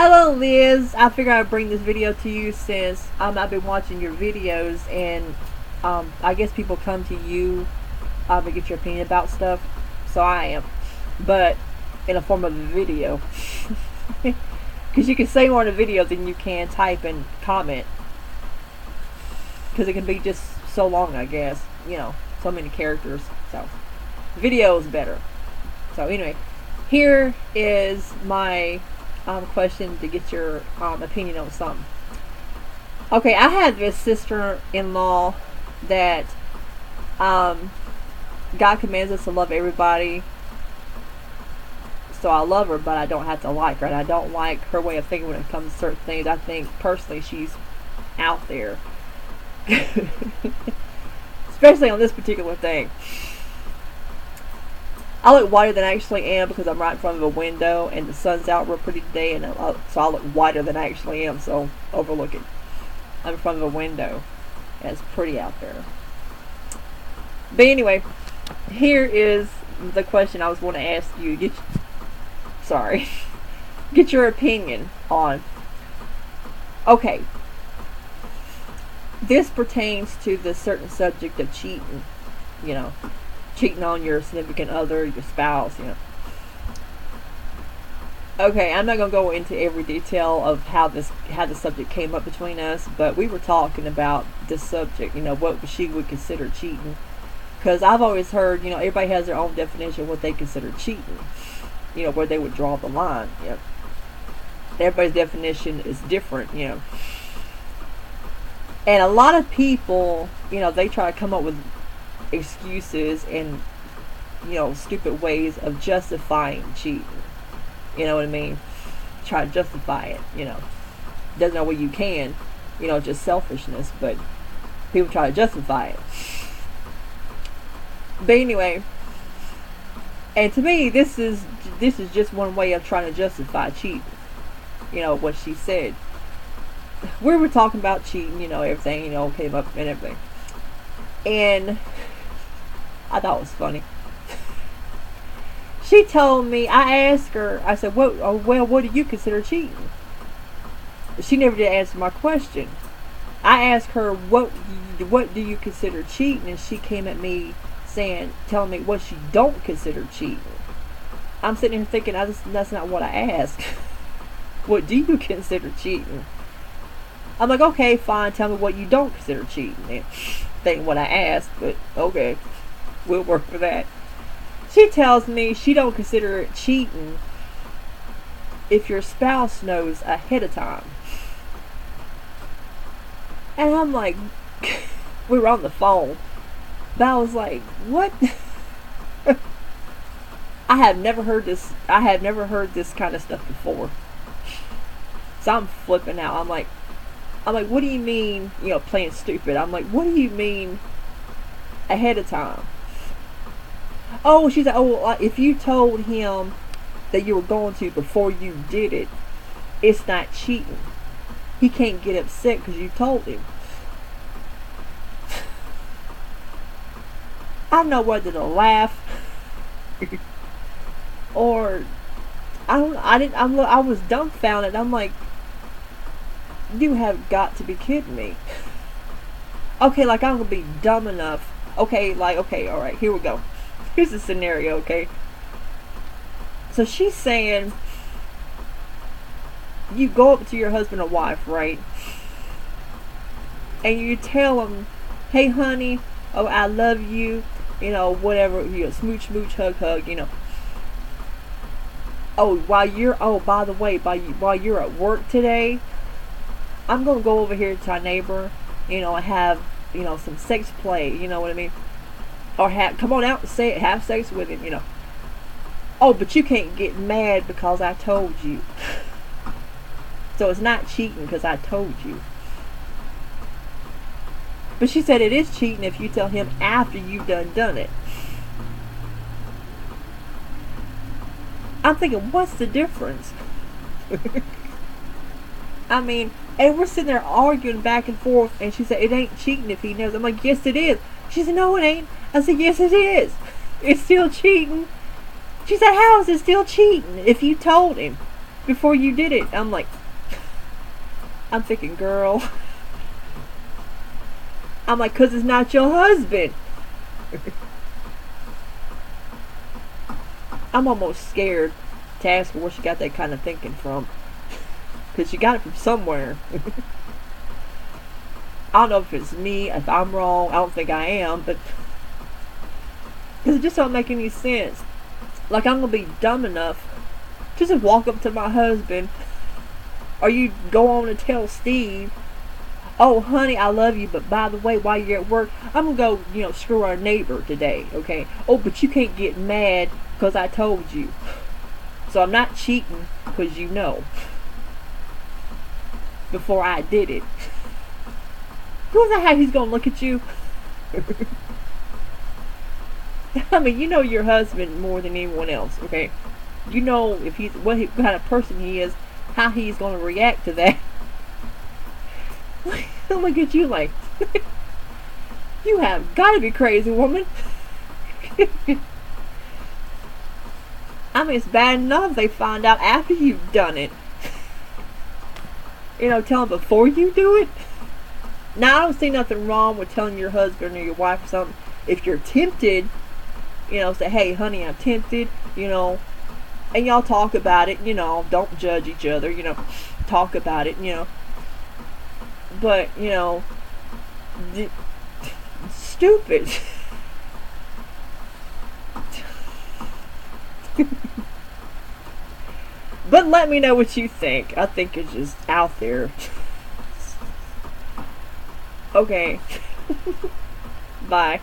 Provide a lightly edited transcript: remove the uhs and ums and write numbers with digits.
Hello Liz, I figured I'd bring this video to you since I've been watching your videos and I guess people come to you to get your opinion about stuff, so I am, but in a form of a video. Because you can say more in a video than you can type and comment, because it can be just so long, I guess, so many characters, so video is better. So anyway, here is my question to get your opinion on something. Okay, I had this sister-in-law that God commands us to love everybody, so I love her, but I don't have to like her, and I don't like her way of thinking when it comes to certain things. I think personally she's out there. Especially on this particular thing. I look whiter than I actually am because I'm right in front of a window and the sun's out real pretty today, and so I look whiter than I actually am, so overlook it. I'm in front of a window and it's pretty out there. But anyway, here is the question I was going to ask you. Get your opinion on. Okay, this pertains to the certain subject of cheating, cheating on your significant other, your spouse, Okay, I'm not going to go into every detail of how the subject came up between us, but we were talking about this subject, what she would consider cheating. Because I've always heard, everybody has their own definition of what they consider cheating, where they would draw the line, Everybody's definition is different, And a lot of people, they try to come up with excuses and stupid ways of justifying cheating. You know what I mean? Try to justify it. Doesn't know where you can. Just selfishness, but people try to justify it. But anyway, and to me, this is just one way of trying to justify cheating. What she said. We were talking about cheating. Everything. Came up and everything. And I thought it was funny. She told me, I asked her, I said, what do you consider cheating? She never did answer my question. I asked her, what do you consider cheating? And she came at me telling me what she don't consider cheating. I'm sitting here thinking, that's not what I asked. What do you consider cheating? I'm like, okay, fine, tell me what you don't consider cheating. Think what I asked, but okay, we'll work for that. She tells me she don't consider it cheating if your spouse knows ahead of time. And I'm like, we were on the phone, but I was like, what? I have never heard this kind of stuff before. So I'm flipping out. I'm like, what do you mean, playing stupid? I'm like, what do you mean ahead of time? Oh, she's like, if you told him that you were going to before you did it, it's not cheating. He can't get upset because you told him. I don't know whether to laugh or I was dumbfounded. I'm like, you have got to be kidding me. Okay, like I'm gonna be dumb enough. Okay, all right, here we go. Here's the scenario, okay? So she's saying, you go up to your husband or wife, right? And you tell him, hey honey, oh I love you, whatever, smooch, hug, Oh, by the way, while you're at work today, I'm gonna go over here to our neighbor, and have, some sex play, you know what I mean? Or come on out and have sex with him, Oh, but you can't get mad because I told you. So it's not cheating because I told you. But she said it is cheating if you tell him after you've done it. I'm thinking, what's the difference? I mean, and we're sitting there arguing back and forth, and she said it ain't cheating if he knows. I'm like, yes it is. She said, no it ain't. I said, yes it is. It's still cheating. She said, how is it still cheating if you told him? before you did it. I'm thinking, girl. I'm like, 'cause it's not your husband. I'm almost scared to ask her where she got that kind of thinking from. 'Cause she got it from somewhere. I don't know if it's me, if I'm wrong. I don't think I am, but because it just don't make any sense. Like, I'm gonna be dumb enough to just walk up to my husband, or you go on and tell Steve, oh honey, I love you, but by the way, while you're at work, I'm gonna go, screw our neighbor today, okay? Oh, but you can't get mad because I told you. So I'm not cheating because before I did it. Who's that how he's gonna look at you? I mean, your husband more than anyone else, okay? You know if he's what kind of person he is, how he's gonna react to that. Look at you like, you have gotta be crazy, woman. I mean, it's bad enough they find out after you've done it. Tell them before you do it. Now, I don't see nothing wrong with telling your husband or your wife or something. If you're tempted, say, hey, honey, I'm tempted, and y'all talk about it, don't judge each other, talk about it, but, stupid. But let me know what you think. I think it's just out there. Okay. Bye.